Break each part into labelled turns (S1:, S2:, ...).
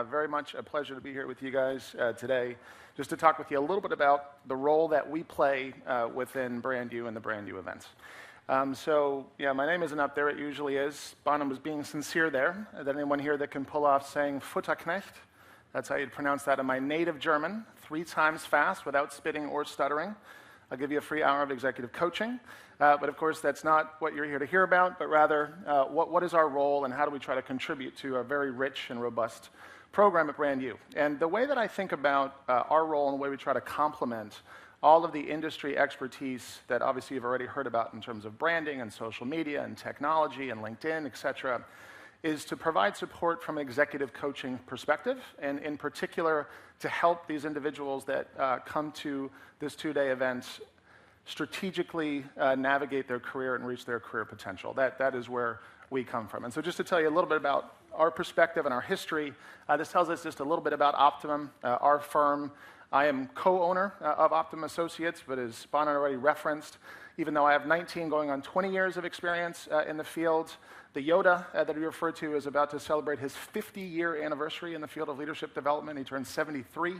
S1: Very much a pleasure to be here with you guys today, just to talk with you a little bit about the role that we play within Brand U and the Brand U events. My name isn't up there. It usually is. Bonham was being sincere there. Is there anyone here that can pull off saying Futterknecht? That's how you'd pronounce that in my native German, 3 times fast without spitting or stuttering. I'll give you a free hour of executive coaching. But of course, that's not what you're here to hear about, but rather what is our role and how do we try to contribute to a very rich and robust program at Brand U. And the way that I think about our role and the way we try to complement all of the industry expertise that obviously you've already heard about in terms of branding and social media and technology and LinkedIn, et cetera, is to provide support from an executive coaching perspective, and in particular to help these individuals that come to this 2-day event strategically navigate their career and reach their career potential. That is where we come from. And so just to tell you a little bit about our perspective and our history, this tells us just a little bit about Optimum, our firm. I am co-owner of Optimum Associates, but as Bonan already referenced, even though I have 19 going on 20 years of experience in the field, the Yoda that we refer to is about to celebrate his 50-year anniversary in the field of leadership development. He turned 73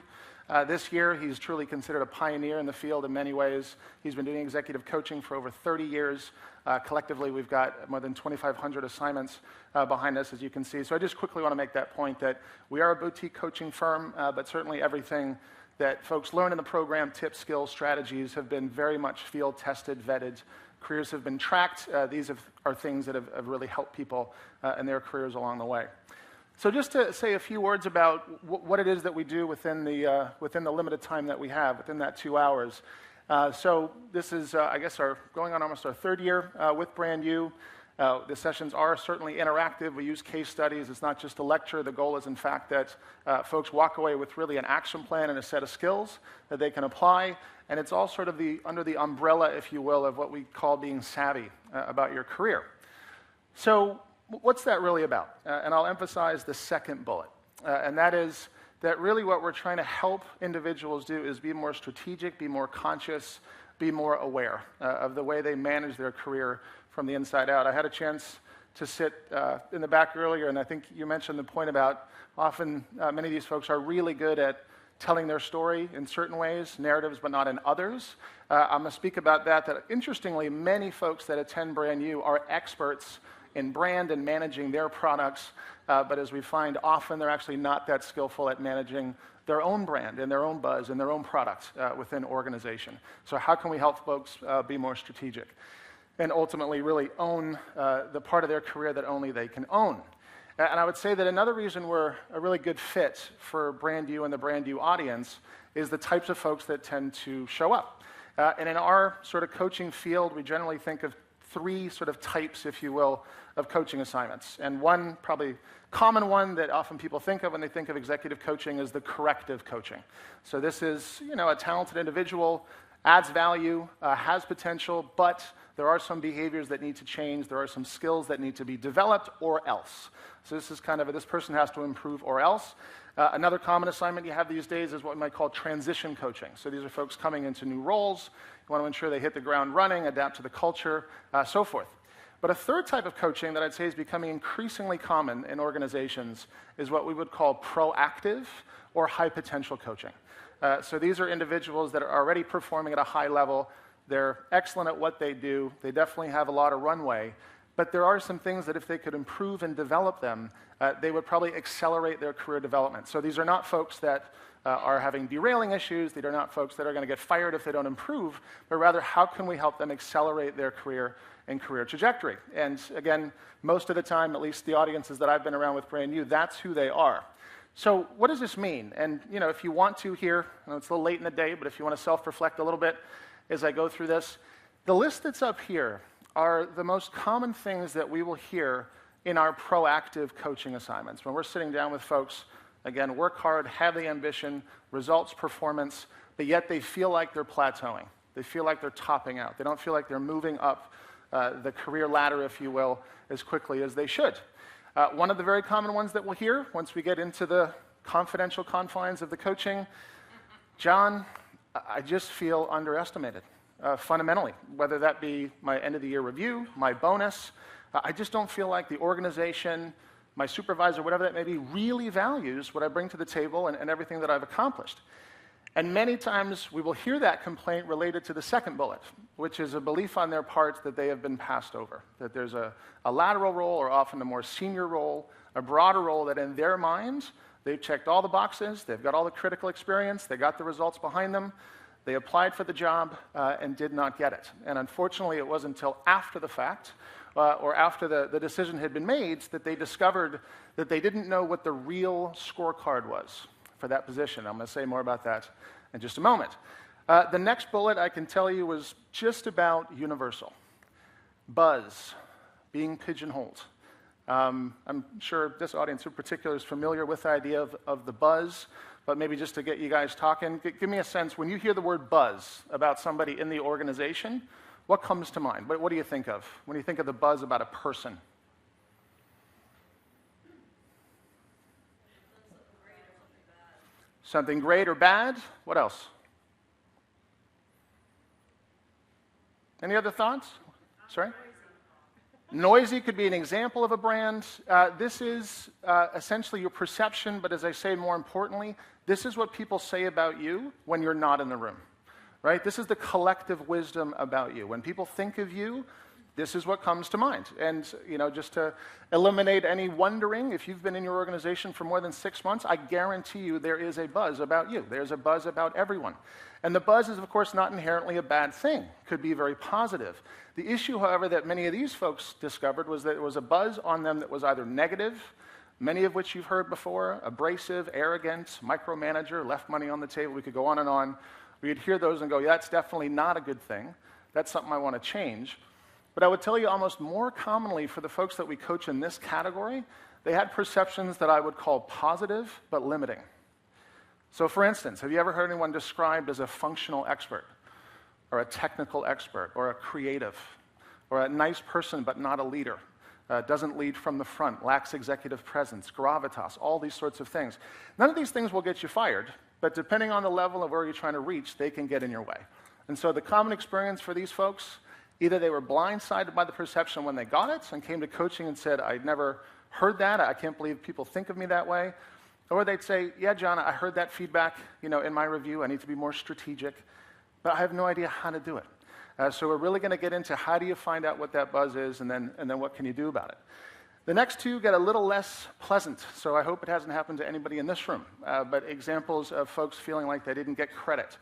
S1: this year. He's truly considered a pioneer in the field in many ways. He's been doing executive coaching for over 30 years. Collectively, we've got more than 2,500 assignments behind us, as you can see. So I just quickly want to make that point that we are a boutique coaching firm, but certainly everything that folks learn in the program, tips, skills, strategies, have been very much field-tested, vetted. Careers have been tracked. These are things that have really helped people in their careers along the way. So just to say a few words about what it is that we do within the limited time that we have, within that 2 hours. So this is, I guess, going on almost our 3rd year with Brand U. The sessions are certainly interactive. We use case studies. It's not just a lecture. The goal is, in fact, that folks walk away with really an action plan and a set of skills that they can apply. And it's all sort of under the umbrella, if you will, of what we call being savvy about your career. So what's that really about? And I'll emphasize the second bullet. And that is that really what we're trying to help individuals do is be more strategic, be more conscious, be more aware of the way they manage their career from the inside out. I had a chance to sit in the back earlier, and I think you mentioned the point about often many of these folks are really good at telling their story in certain ways, narratives, but not in others. I'm going to speak about that interestingly, many folks that attend Brand U are experts in brand and managing their products, but as we find often, they're actually not that skillful at managing their own brand and their own buzz and their own products within organization. So how can we help folks be more strategic and ultimately really own the part of their career that only they can own? And I would say that another reason we're a really good fit for Brand U and the Brand U audience is the types of folks that tend to show up. And in our sort of coaching field, we generally think of 3 sort of types, if you will, of coaching assignments. And one probably common one that often people think of when they think of executive coaching is the corrective coaching. So this is, a talented individual, adds value, has potential, but there are some behaviors that need to change. There are some skills that need to be developed or else. So this is kind of this person has to improve or else. Another common assignment you have these days is what we might call transition coaching. So these are folks coming into new roles. You want to ensure they hit the ground running, adapt to the culture, so forth. But a third type of coaching that I'd say is becoming increasingly common in organizations is what we would call proactive or high potential coaching. So these are individuals that are already performing at a high level. They're excellent at what they do. They definitely have a lot of runway. But there are some things that if they could improve and develop them, they would probably accelerate their career development. So these are not folks that are having derailing issues. These are not folks that are going to get fired if they don't improve, but rather how can we help them accelerate their career and career trajectory? And again, most of the time, at least the audiences that I've been around with Brand U, that's who they are. So what does this mean? And if you want to here, it's a little late in the day, but if you want to self-reflect a little bit as I go through this, the list that's up here are the most common things that we will hear in our proactive coaching assignments. When we're sitting down with folks, again, work hard, have the ambition, results, performance, but yet they feel like they're plateauing. They feel like they're topping out. They don't feel like they're moving up the career ladder, if you will, as quickly as they should. One of the very common ones that we'll hear once we get into the confidential confines of the coaching, John, I just feel underestimated. Fundamentally, whether that be my end-of-the-year review, my bonus. I just don't feel like the organization my supervisor, whatever that may be, really values what I bring to the table and everything that I've accomplished. And many times we will hear that complaint related to the second bullet, which is a belief on their part that they have been passed over, that there's a lateral role or often a more senior role, a broader role that in their minds, they've checked all the boxes, they've got all the critical experience, they got the results behind them, they applied for the job and did not get it. And unfortunately, it wasn't until after the fact or after the decision had been made that they discovered that they didn't know what the real scorecard was for that position. I'm going to say more about that in just a moment. The next bullet, I can tell you, was just about universal. Buzz, being pigeonholed. I'm sure this audience in particular is familiar with the idea of the buzz, but maybe just to get you guys talking, give me a sense, when you hear the word buzz about somebody in the organization, what comes to mind? What do you think of when you think of the buzz about a person? Something great or bad? What else? Any other thoughts? Sorry? Noisy could be an example of a brand. This is essentially your perception, but as I say, more importantly, this is what people say about you when you're not in the room, right? This is the collective wisdom about you. When people think of you, this is what comes to mind. And, just to eliminate any wondering, if you've been in your organization for more than 6 months, I guarantee you there is a buzz about you. There's a buzz about everyone. And the buzz is, of course, not inherently a bad thing. Could be very positive. The issue, however, that many of these folks discovered was that there was a buzz on them that was either negative, many of which you've heard before, abrasive, arrogant, micromanager, left money on the table. We could go on and on. We'd hear those and go, yeah, that's definitely not a good thing. That's something I want to change. But I would tell you almost more commonly for the folks that we coach in this category, they had perceptions that I would call positive but limiting. So for instance, have you ever heard anyone described as a functional expert or a technical expert or a creative or a nice person but not a leader, doesn't lead from the front, lacks executive presence, gravitas, all these sorts of things? None of these things will get you fired, but depending on the level of where you're trying to reach, they can get in your way. And so the common experience for these folks, either they were blindsided by the perception when they got it and came to coaching and said, I'd never heard that, I can't believe people think of me that way. Or they'd say, yeah, John, I heard that feedback in my review, I need to be more strategic, but I have no idea how to do it. So we're really going to get into how do you find out what that buzz is and then what can you do about it. The next two get a little less pleasant, so I hope it hasn't happened to anybody in this room, but examples of folks feeling like they didn't get credit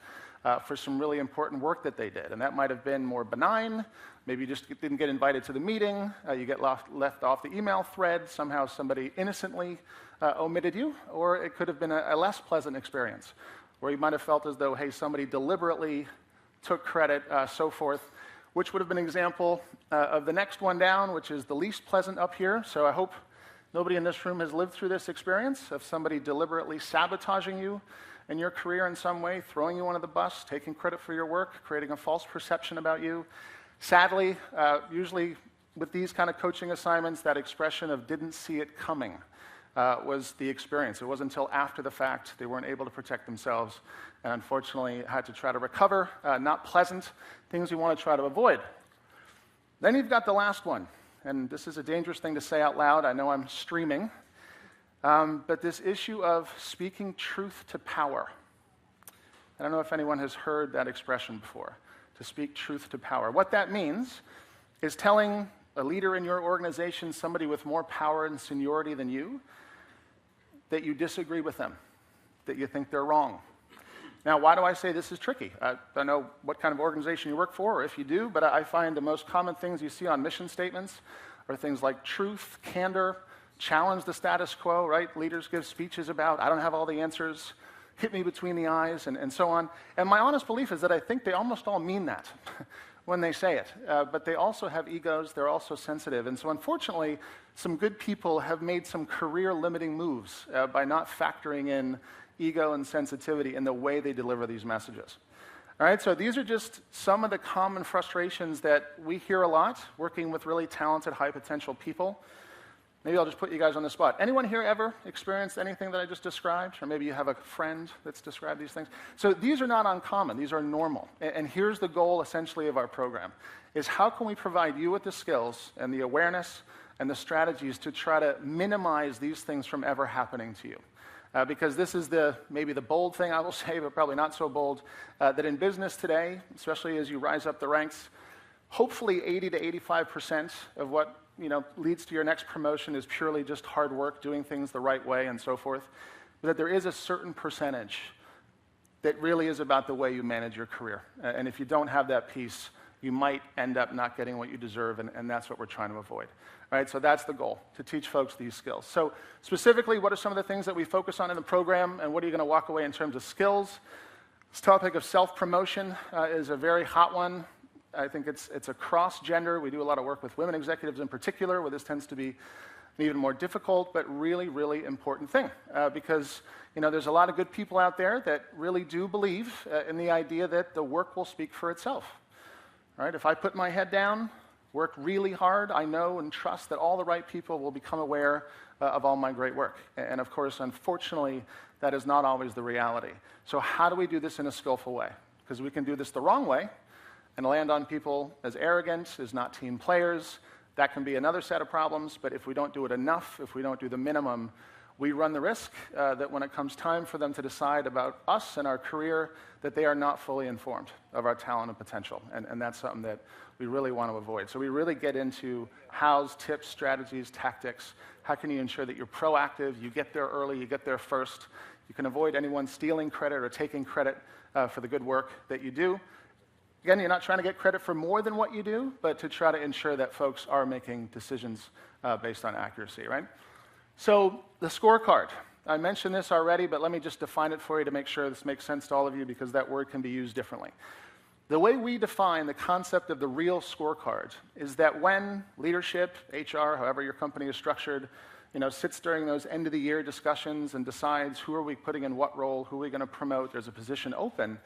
S1: for some really important work that they did. And that might have been more benign. Maybe you just didn't get invited to the meeting. You get left off the email thread. Somehow somebody innocently omitted you. Or it could have been a less pleasant experience where you might have felt as though, hey, somebody deliberately took credit, so forth, which would have been an example of the next one down, which is the least pleasant up here. So I hope nobody in this room has lived through this experience of somebody deliberately sabotaging you in your career in some way, throwing you under the bus, taking credit for your work, creating a false perception about you. Sadly, usually with these kind of coaching assignments, that expression of didn't see it coming was the experience. It wasn't until after the fact they weren't able to protect themselves and unfortunately had to try to recover. Not pleasant, things you want to try to avoid. Then you've got the last one, and this is a dangerous thing to say out loud. I know I'm streaming. But this issue of speaking truth to power. I don't know if anyone has heard that expression before, to speak truth to power. What that means is telling a leader in your organization, somebody with more power and seniority than you, that you disagree with them, that you think they're wrong. Now, why do I say this is tricky? I don't know what kind of organization you work for, or if you do, but I find the most common things you see on mission statements are things like truth, candor, challenge the status quo, right? Leaders give speeches about, I don't have all the answers, hit me between the eyes, and so on. And my honest belief is that I think they almost all mean that when they say it. But they also have egos, they're also sensitive. And so unfortunately, some good people have made some career-limiting moves by not factoring in ego and sensitivity in the way they deliver these messages. All right, so these are just some of the common frustrations that we hear a lot working with really talented, high-potential people. Maybe I'll just put you guys on the spot. Anyone here ever experienced anything that I just described? Or maybe you have a friend that's described these things. So these are not uncommon. These are normal. And here's the goal, essentially, of our program, is how can we provide you with the skills and the awareness and the strategies to try to minimize these things from ever happening to you. Because this is maybe the bold thing I will say, but probably not so bold, that in business today, especially as you rise up the ranks, hopefully 80 to 85% of what leads to your next promotion is purely just hard work, doing things the right way, and so forth. But that there is a certain percentage that really is about the way you manage your career. And if you don't have that piece, you might end up not getting what you deserve, and that's what we're trying to avoid. All right, so that's the goal, to teach folks these skills. So specifically, what are some of the things that we focus on in the program, and what are you going to walk away in terms of skills? This topic of self-promotion is a very hot one. I think it's across gender. We do a lot of work with women executives in particular, where this tends to be an even more difficult, but really, really important thing. Because there's a lot of good people out there that really do believe in the idea that the work will speak for itself. Right? If I put my head down, work really hard, I know and trust that all the right people will become aware of all my great work. And of course, unfortunately, that is not always the reality. So how do we do this in a skillful way? Because we can do this the wrong way and land on people as arrogant, as not team players. That can be another set of problems, but if we don't do it enough, if we don't do the minimum, we run the risk that when it comes time for them to decide about us and our career, that they are not fully informed of our talent and potential. And that's something that we really want to avoid. So we really get into hows, tips, strategies, tactics. How can you ensure that you're proactive, you get there early, you get there first. You can avoid anyone stealing credit or taking credit for the good work that you do. Again, you're not trying to get credit for more than what you do, but to try to ensure that folks are making decisions based on accuracy, right? So the scorecard. I mentioned this already, but let me just define it for you to make sure this makes sense to all of you, because that word can be used differently. The way we define the concept of the real scorecard is that when leadership, HR, however your company is structured, sits during those end-of-the-year discussions and decides who are we putting in what role, who are we going to promote, there's a position open,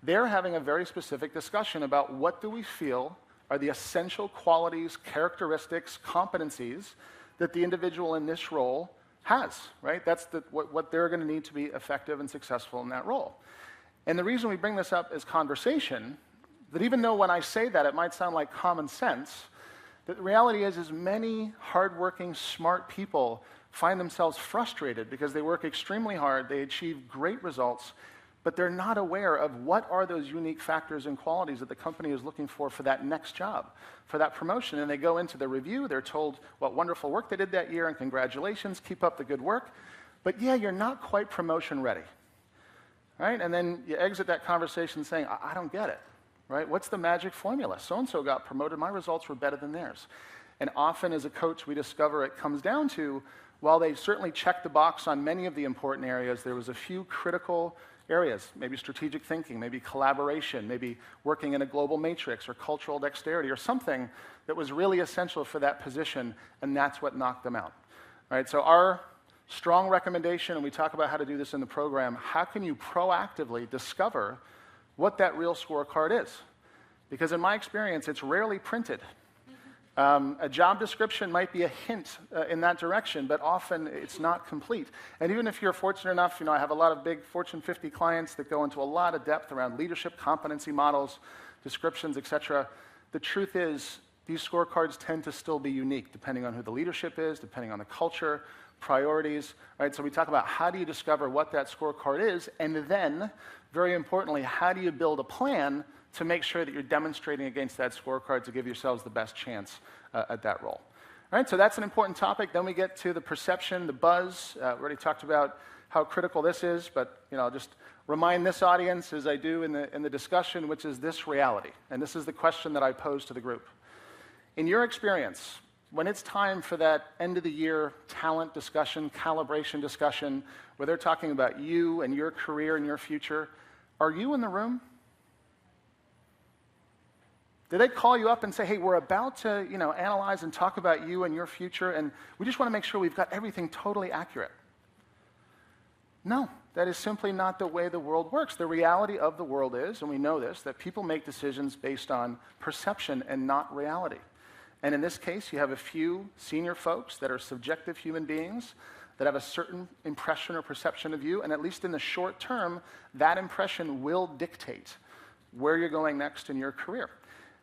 S1: they're having a very specific discussion about what do we feel are the essential qualities, characteristics, competencies that the individual in this role has, right? That's what they're going to need to be effective and successful in that role. And the reason we bring this up as conversation, that even though when I say that it might sound like common sense, that the reality is many hardworking, smart people find themselves frustrated because they work extremely hard, they achieve great results, but they're not aware of what are those unique factors and qualities that the company is looking for that next job, for that promotion. And they go into the review, they're told what wonderful work they did that year, and congratulations, keep up the good work. But yeah, you're not quite promotion ready, right? And then you exit that conversation saying, I don't get it, right? What's the magic formula? So-and-so got promoted, my results were better than theirs. And often as a coach, we discover it comes down to, while they certainly checked the box on many of the important areas, there was a few critical areas, maybe strategic thinking, maybe collaboration, maybe working in a global matrix or cultural dexterity or something that was really essential for that position, and that's what knocked them out. All right, so our strong recommendation, and we talk about how to do this in the program, how can you proactively discover what that real scorecard is? Because in my experience, it's rarely printed. A job description might be a hint in that direction, but often it's not complete. And even if you're fortunate enough, I have a lot of big Fortune 50 clients that go into a lot of depth around leadership, competency models, descriptions, etc. The truth is, these scorecards tend to still be unique, depending on who the leadership is, depending on the culture, priorities, right? So we talk about how do you discover what that scorecard is, and then, very importantly, how do you build a plan to make sure that you're demonstrating against that scorecard to give yourselves the best chance at that role. All right, so that's an important topic. Then we get to the perception, the buzz. We already talked about how critical this is, but I'll just remind this audience, as I do in the discussion, which is this reality. And this is the question that I pose to the group. In your experience, when it's time for that end-of-the-year talent discussion, calibration discussion, where they're talking about you and your career and your future, are you in the room? Do they call you up and say, hey, we're about to analyze and talk about you and your future, and we just want to make sure we've got everything totally accurate? No, that is simply not the way the world works. The reality of the world is, and we know this, that people make decisions based on perception and not reality. And in this case, you have a few senior folks that are subjective human beings that have a certain impression or perception of you, and at least in the short term, that impression will dictate where you're going next in your career.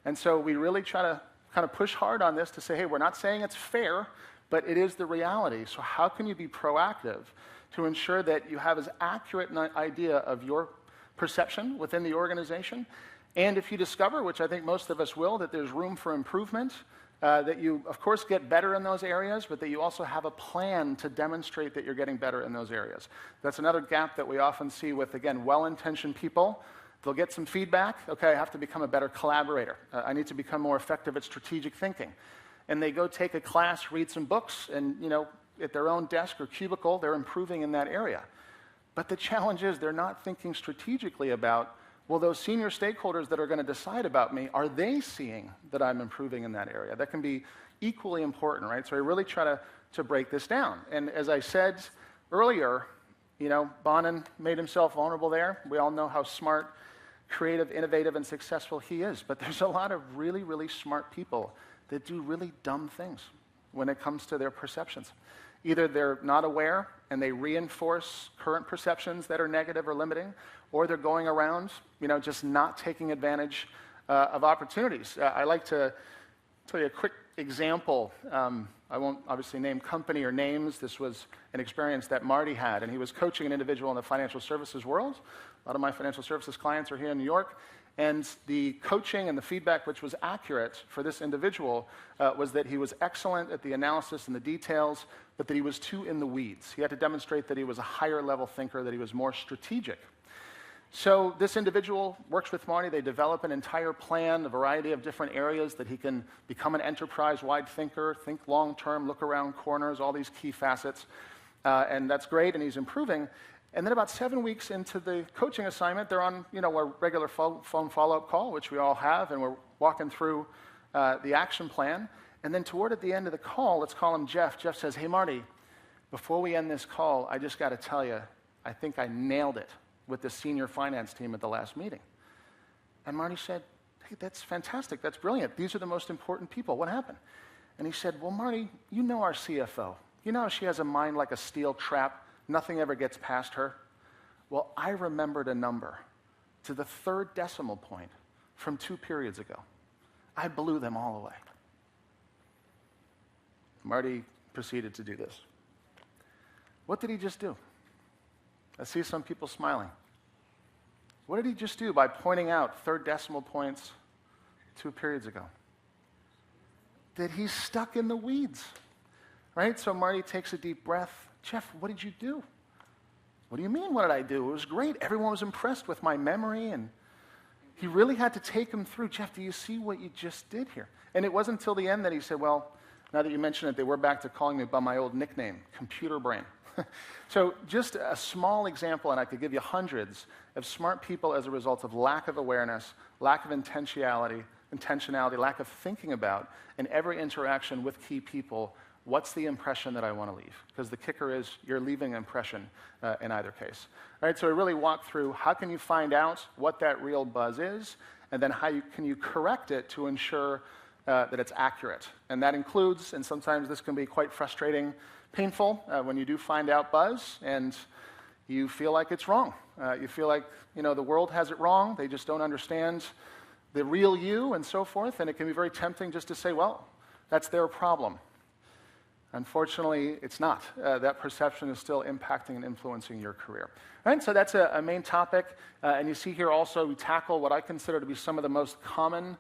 S1: And so we really try to kind of push hard on this to say, hey, we're not saying it's fair, but it is the reality. So how can you be proactive to ensure that you have as accurate an idea of your perception within the organization? And if you discover, which I think most of us will, that there's room for improvement, that you, of course, get better in those areas, but that you also have a plan to demonstrate that you're getting better in those areas. That's another gap that we often see with, again, well-intentioned people. They'll get some feedback. Okay, I have to become a better collaborator. I need to become more effective at strategic thinking. And they go take a class, read some books, and, at their own desk or cubicle, they're improving in that area. But the challenge is they're not thinking strategically about, well, those senior stakeholders that are going to decide about me, are they seeing that I'm improving in that area? That can be equally important, right? So I really try to break this down. And as I said earlier, Bonin made himself vulnerable there. We all know how smart, creative, innovative, and successful he is. But there's a lot of really, really smart people that do really dumb things when it comes to their perceptions. Either they're not aware and they reinforce current perceptions that are negative or limiting, or they're going around, just not taking advantage of opportunities. I like to tell you a quick example. I won't obviously name company or names. This was an experience that Marty had, and he was coaching an individual in the financial services world. A lot of my financial services clients are here in New York, and the coaching and the feedback, which was accurate for this individual, was that he was excellent at the analysis and the details, but that he was too in the weeds. He had to demonstrate that he was a higher level thinker, that he was more strategic. So this individual works with Marty. They develop an entire plan, a variety of different areas that he can become an enterprise-wide thinker, think long-term, look around corners, all these key facets. And that's great, and he's improving. And then about 7 weeks into the coaching assignment, they're on a regular phone follow-up call, which we all have, and we're walking through the action plan. And then toward at the end of the call, let's call him Jeff. Jeff says, hey, Marty, before we end this call, I just got to tell you, I think I nailed it with the senior finance team at the last meeting. And Marty said, hey, that's fantastic. That's brilliant. These are the most important people. What happened? And he said, well, Marty, you know our CFO. You know how she has a mind like a steel trap. Nothing ever gets past her. Well, I remembered a number to the third decimal point from 2 periods ago. I blew them all away. Marty proceeded to do this. What did he just do? I see some people smiling. What did he just do by pointing out third decimal points 2 periods ago? That he's stuck in the weeds, right? So Marty takes a deep breath. Jeff, what did you do? What do you mean, what did I do? It was great. Everyone was impressed with my memory, and he really had to take him through. Jeff, do you see what you just did here? And it wasn't until the end that he said, well, now that you mention it, they were back to calling me by my old nickname, Computer Brain. So just a small example, and I could give you hundreds, of smart people as a result of lack of awareness, lack of intentionality, lack of thinking about, in every interaction with key people, what's the impression that I want to leave? Because the kicker is you're leaving an impression in either case. All right, so we really walk through how can you find out what that real buzz is, and then how can you correct it to ensure that it's accurate. And that includes, and sometimes this can be quite frustrating, painful, when you do find out buzz and you feel like it's wrong. You feel like the world has it wrong, they just don't understand the real you and so forth, and it can be very tempting just to say, well, that's their problem. Unfortunately, it's not. That perception is still impacting and influencing your career. Right? So that's a main topic. And you see here also we tackle what I consider to be some of the most common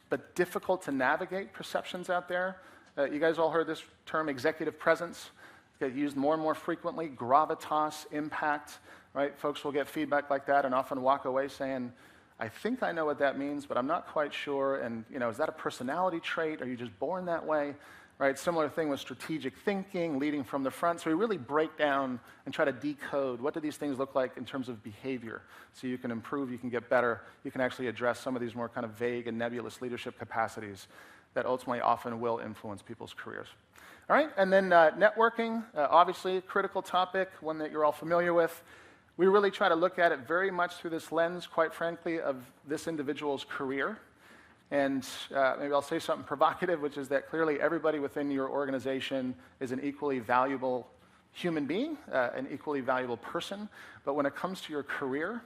S1: but difficult to navigate perceptions out there. You guys all heard this term, executive presence. It's used more and more frequently, gravitas, impact. Right? Folks will get feedback like that and often walk away saying, I think I know what that means, but I'm not quite sure. And is that a personality trait? Are you just born that way? Right, similar thing with strategic thinking, leading from the front. So we really break down and try to decode what do these things look like in terms of behavior. So you can improve, you can get better, you can actually address some of these more kind of vague and nebulous leadership capacities that ultimately often will influence people's careers. All right, and then networking, obviously a critical topic, one that you're all familiar with. We really try to look at it very much through this lens, quite frankly, of this individual's career. And maybe I'll say something provocative, which is that clearly everybody within your organization is an equally valuable human being, an equally valuable person. But when it comes to your career,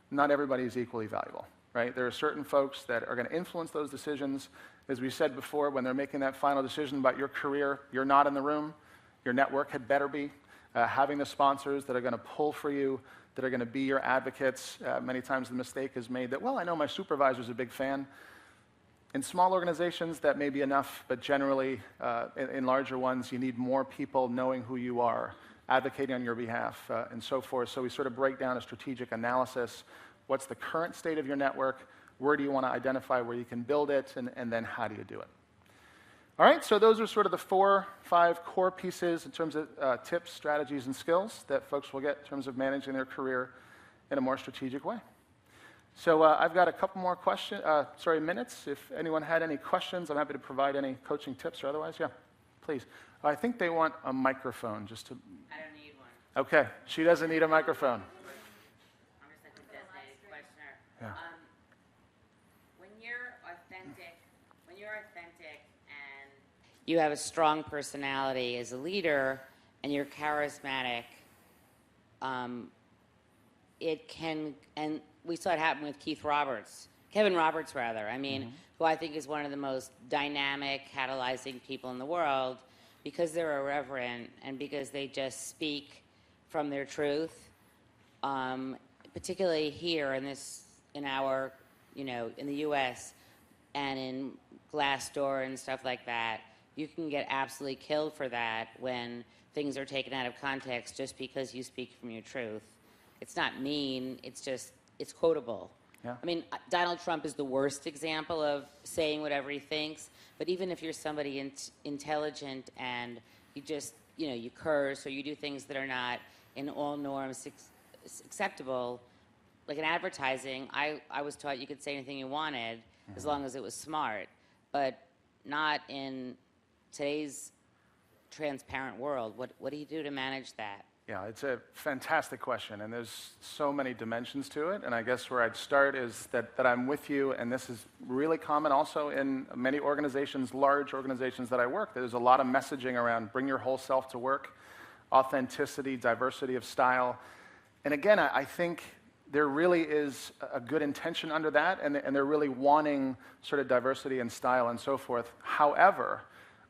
S1: not everybody is equally valuable, right? There are certain folks that are going to influence those decisions, as we said before, when they're making that final decision about your career, you're not in the room. Your network had better be. Having the sponsors that are going to pull for you, that are going to be your advocates. Many times the mistake is made that, well, I know my supervisor's a big fan. In small organizations, that may be enough, but generally, in larger ones, you need more people knowing who you are, advocating on your behalf, and so forth. So we sort of break down a strategic analysis. What's the current state of your network? Where do you want to identify where you can build it? And then how do you do it? All right, so those are sort of the 4, 5 core pieces in terms of tips, strategies, and skills that folks will get in terms of managing their career in a more strategic way. So I've got a couple more minutes. If anyone had any questions, I'm happy to provide any coaching tips or otherwise. Yeah, please. I think they want a microphone just to...
S2: I don't need one.
S1: Okay, she doesn't need a microphone.
S2: I'm just like a designated questioner.
S1: Yeah.
S2: When you're authentic and you have a strong personality as a leader and you're charismatic, it can, and we saw it happen with Kevin Roberts, I mean, who I think is one of the most dynamic, catalyzing people in the world because they're irreverent and because they just speak from their truth, particularly here in our, in the U.S. and in Glassdoor and stuff like that. You can get absolutely killed for that when things are taken out of context just because you speak from your truth. It's not mean, it's quotable.
S1: Yeah.
S2: I mean, Donald Trump is the worst example of saying whatever he thinks, but even if you're somebody intelligent and you just, you curse or you do things that are not in all norms acceptable, like in advertising, I was taught you could say anything you wanted as long as it was smart, but not in today's transparent world. What do you do to manage that?
S1: Yeah, it's a fantastic question, and there's so many dimensions to it, and I guess where I'd start is that I'm with you, and this is really common also in many organizations, large organizations that I work. There's a lot of messaging around bring your whole self to work, authenticity, diversity of style, and again, I think there really is a good intention under that, and they're really wanting sort of diversity and style and so forth. However,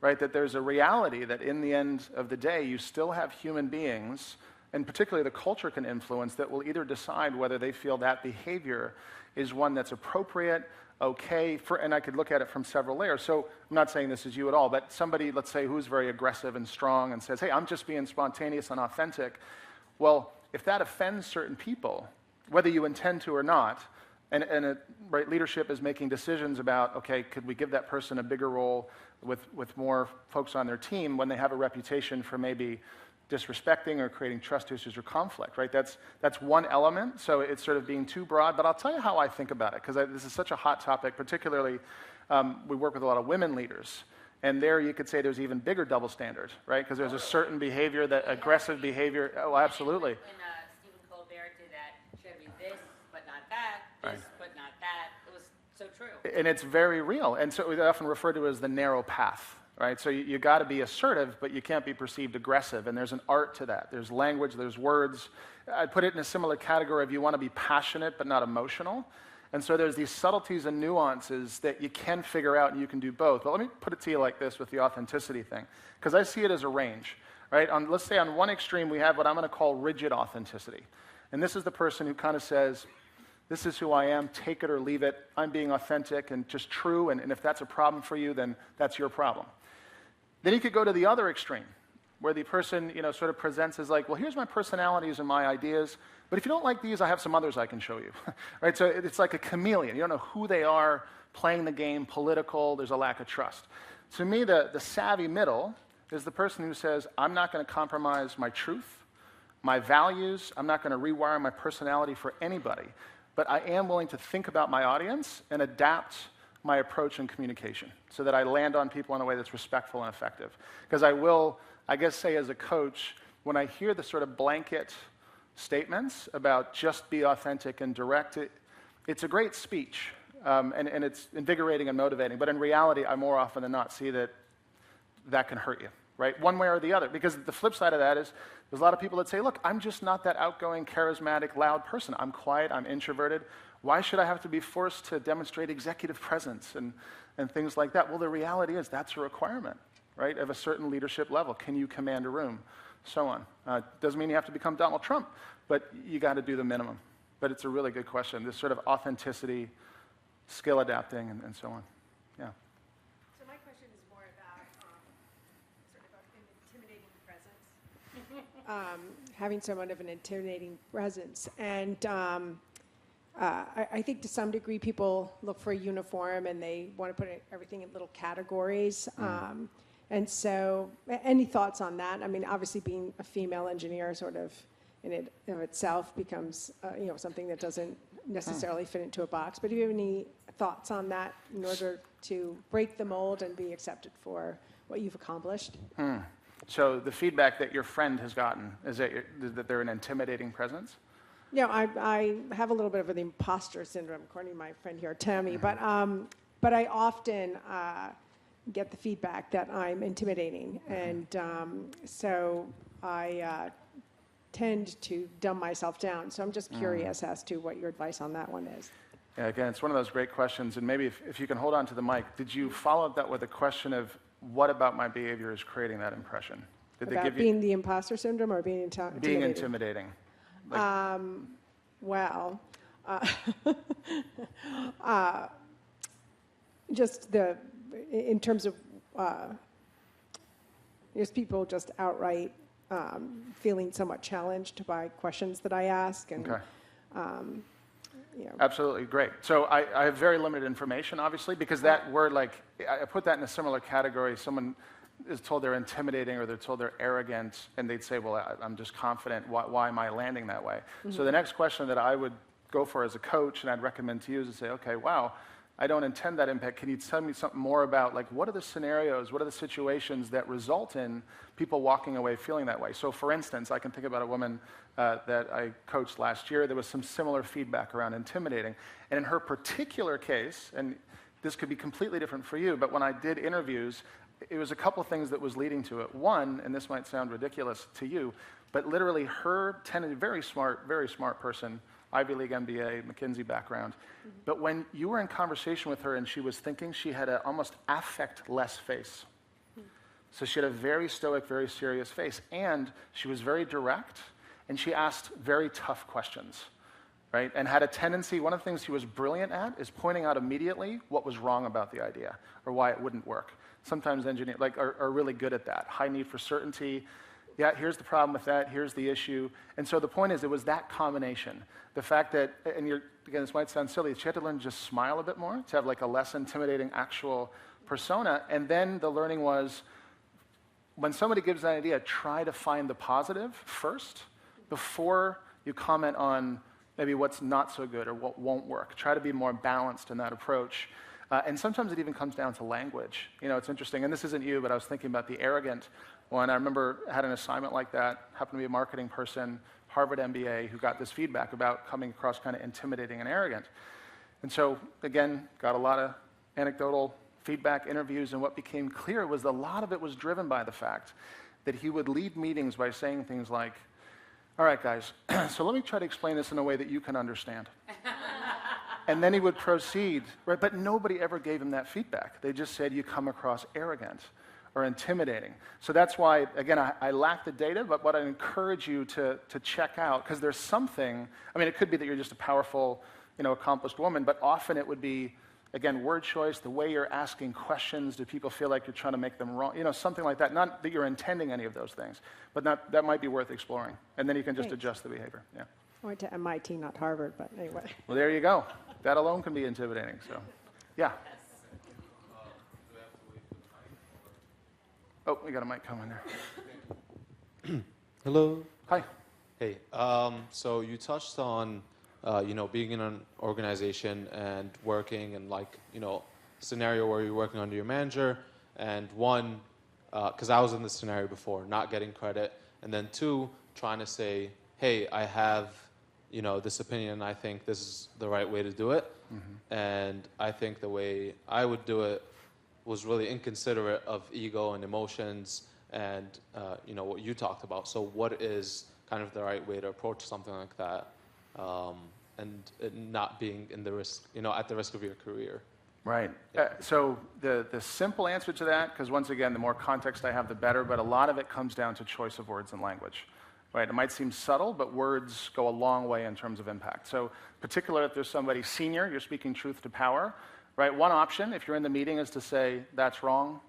S1: right, that there's a reality that in the end of the day, you still have human beings, and particularly the culture can influence, that will either decide whether they feel that behavior is one that's appropriate, okay, and I could look at it from several layers. So I'm not saying this is you at all, but somebody, let's say, who's very aggressive and strong and says, hey, I'm just being spontaneous and authentic. Well, if that offends certain people, whether you intend to or not, and right, leadership is making decisions about, okay, could we give that person a bigger role with more folks on their team when they have a reputation for maybe disrespecting or creating trust issues or conflict, right? That's one element, so it's sort of being too broad, but I'll tell you how I think about it, because this is such a hot topic, particularly we work with a lot of women leaders, and there you could say there's even bigger double standard, right? Because there's a certain behavior, that aggressive behavior, oh, absolutely.
S2: When Stephen Colbert did that, should be this, but not that, this,
S1: Right.
S2: but not that, it was so true.
S1: And it's very real, and so we often refer to it as the narrow path, right? So you got to be assertive, but you can't be perceived aggressive, and there's an art to that. There's language, there's words. I'd put it in a similar category of you want to be passionate but not emotional, and so there's these subtleties and nuances that you can figure out, and you can do both. But let me put it to you like this with the authenticity thing, because I see it as a range, right? Let's say on one extreme we have what I'm going to call rigid authenticity, and this is the person who kind of says, this is who I am, take it or leave it. I'm being authentic and just true, and if that's a problem for you, then that's your problem. Then you could go to the other extreme, where the person sort of presents as like, well, here's my personalities and my ideas, but if you don't like these, I have some others I can show you. Right? So it's like a chameleon. You don't know who they are, playing the game, political, there's a lack of trust. To me, the savvy middle is the person who says, I'm not going to compromise my truth, my values, I'm not going to rewire my personality for anybody. But I am willing to think about my audience and adapt my approach and communication so that I land on people in a way that's respectful and effective. Because I will, I guess, say as a coach, when I hear the sort of blanket statements about just be authentic and direct, it's a great speech, and it's invigorating and motivating. But in reality, I more often than not see that can hurt you, right? One way or the other. Because the flip side of that is there's a lot of people that say, look, I'm just not that outgoing, charismatic, loud person. I'm quiet, I'm introverted. Why should I have to be forced to demonstrate executive presence and and things like that. Well, the reality is that's a requirement, right, of a certain leadership level. Can you command a room? So on. Doesn't mean you have to become Donald Trump, but you got to do the minimum. But it's a really good question, this sort of authenticity, skill adapting, and so on. Yeah.
S3: So my question is more about sort of an intimidating presence. Having somewhat of an intimidating presence. And I think to some degree people look for a uniform and they want to put everything in little categories. And so any thoughts on that? I mean, obviously being a female engineer sort of in it of itself becomes something that doesn't necessarily fit into a box. But do you have any thoughts on that in order to break the mold and be accepted for what you've accomplished?
S1: So the feedback that your friend has gotten is that they're an intimidating presence?
S3: Yeah, I have a little bit of an imposter syndrome, according to my friend here, Tammy. But I often get the feedback that I'm intimidating, and so I tend to dumb myself down. So I'm just curious as to what your advice on that one is.
S1: Yeah, again, it's one of those great questions, and maybe if you can hold on to the mic, did you follow up that with a question of what about my behavior is creating that impression? Did
S3: About
S1: they give
S3: being the imposter syndrome or being intimidating?
S1: being intimidating?
S3: Well, just in terms of just people just outright feeling somewhat challenged by questions that I ask. And,
S1: Okay.
S3: Absolutely.
S1: Great. So I have very limited information, obviously, because that word, like, I put that in a similar category. Someone is told they're intimidating or they're told they're arrogant, and they'd say, well, I'm just confident. Why am I landing that way? Mm-hmm. So the next question that I would go for as a coach, and I'd recommend to you, is to say, okay, wow, I don't intend that impact. Can you tell me something more about, like, what are the scenarios, what are the situations that result in people walking away feeling that way? So for instance, I can think about a woman that I coached last year. There was some similar feedback around intimidating. And in her particular case, and this could be completely different for you, but when I did interviews, it was a couple things that was leading to it. One, and this might sound ridiculous to you, but literally her very smart person, Ivy League MBA, McKinsey background. Mm-hmm. But when you were in conversation with her and she was thinking, she had an almost affect-less face. Mm-hmm. So she had a very stoic, very serious face. And she was very direct, and she asked very tough questions, right? And had a tendency, one of the things she was brilliant at is pointing out immediately what was wrong about the idea or why it wouldn't work. Sometimes engineers are really good at that. High need for certainty. Yeah, here's the problem with that, here's the issue. And so the point is, it was that combination. The fact that, and again, this might sound silly, she had to learn to just smile a bit more, to have like a less intimidating actual persona. And then the learning was, when somebody gives an idea, try to find the positive first before you comment on maybe what's not so good or what won't work. Try to be more balanced in that approach. And sometimes it even comes down to language. It's interesting, and this isn't you, but I was thinking about the arrogant one. I remember I had an assignment like that, happened to be a marketing person, Harvard MBA, who got this feedback about coming across kind of intimidating and arrogant. And so, again, got a lot of anecdotal feedback, interviews, and what became clear was a lot of it was driven by the fact that he would lead meetings by saying things like, all right, guys, so let me try to explain this in a way that you can understand. And then he would proceed, right? But nobody ever gave him that feedback. They just said, you come across arrogant or intimidating. So that's why, again, I lack the data, but what I encourage you to check out, because there's something, I mean, it could be that you're just a powerful, accomplished woman, but often it would be, again, word choice, the way you're asking questions, do people feel like you're trying to make them wrong? Something like that. Not that you're intending any of those things, but that might be worth exploring. And then you can just adjust the behavior. Yeah.
S3: I went to MIT, not Harvard, but anyway.
S1: Well, there you go. That alone can be intimidating. So, yeah. Oh, we got a mic coming there.
S4: Hello.
S1: Hi.
S4: Hey. So you touched on, being in an organization and working and scenario where you're working under your manager, and one, because I was in this scenario before, not getting credit, and then two, trying to say, hey, I have this opinion, I think this is the right way to do it. Mm-hmm. And I think the way I would do it was really inconsiderate of ego and emotions and, what you talked about. So what is kind of the right way to approach something like that and it not being in the risk, at the risk of your career?
S1: Right. So the simple answer to that, because once again, the more context I have, the better, but a lot of it comes down to choice of words and language. Right? It might seem subtle, but words go a long way in terms of impact. So particularly if there's somebody senior, you're speaking truth to power. Right? One option, if you're in the meeting, is to say, that's wrong,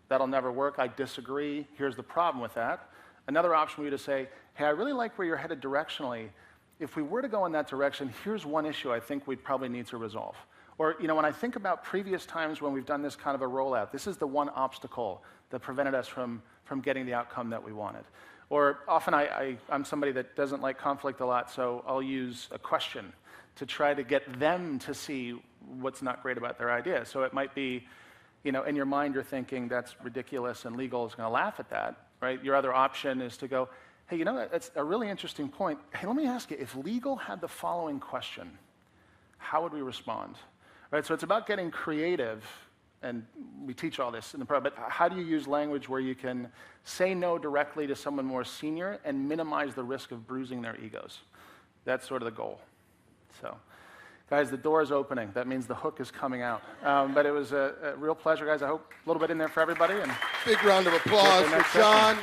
S1: that'll never work, I disagree, here's the problem with that. Another option would be to say, hey, I really like where you're headed directionally. If we were to go in that direction, here's one issue I think we'd probably need to resolve. Or, when I think about previous times when we've done this kind of a rollout, this is the one obstacle that prevented us from getting the outcome that we wanted. Or often I'm somebody that doesn't like conflict a lot, so I'll use a question to try to get them to see what's not great about their idea. So it might be, in your mind you're thinking that's ridiculous and legal is going to laugh at that, right? Your other option is to go, hey, that's a really interesting point. Hey, let me ask you, if legal had the following question, how would we respond? Right, so it's about getting creative, and we teach all this in the program, but how do you use language where you can say no directly to someone more senior and minimize the risk of bruising their egos? That's sort of the goal. So, guys, the door is opening. That means the hook is coming out. But it was a real pleasure, guys. I hope a little bit in there for everybody. And
S5: big round of applause for John.